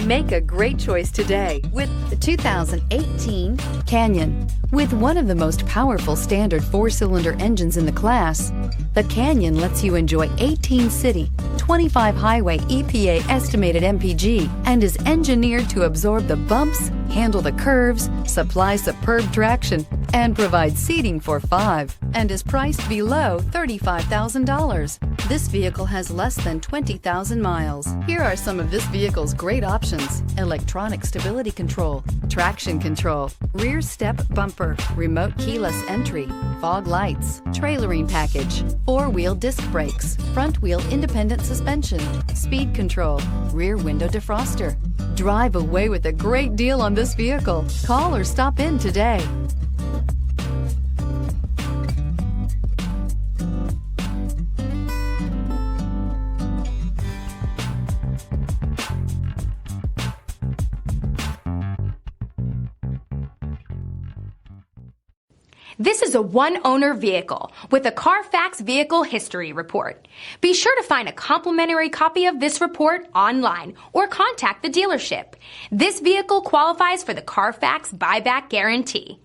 Make a great choice today with the 2018 Canyon. With one of the most powerful standard 4-cylinder engines in the class, the Canyon lets you enjoy 18 city, 25 highway EPA estimated MPG and is engineered to absorb the bumps, handle the curves, supply superb traction, and provide seating for 5, and is priced below $35,000. This vehicle has less than 20,000 miles. Here are some of this vehicle's great options: electronic stability control, traction control, rear step bumper, remote keyless entry, fog lights, trailering package, 4-wheel disc brakes, front wheel independent suspension, speed control, rear window defroster. Drive away with a great deal on this vehicle. Call or stop in today. This is a one-owner vehicle with a Carfax Vehicle History Report. Be sure to find a complimentary copy of this report online or contact the dealership. This vehicle qualifies for the Carfax Buyback Guarantee.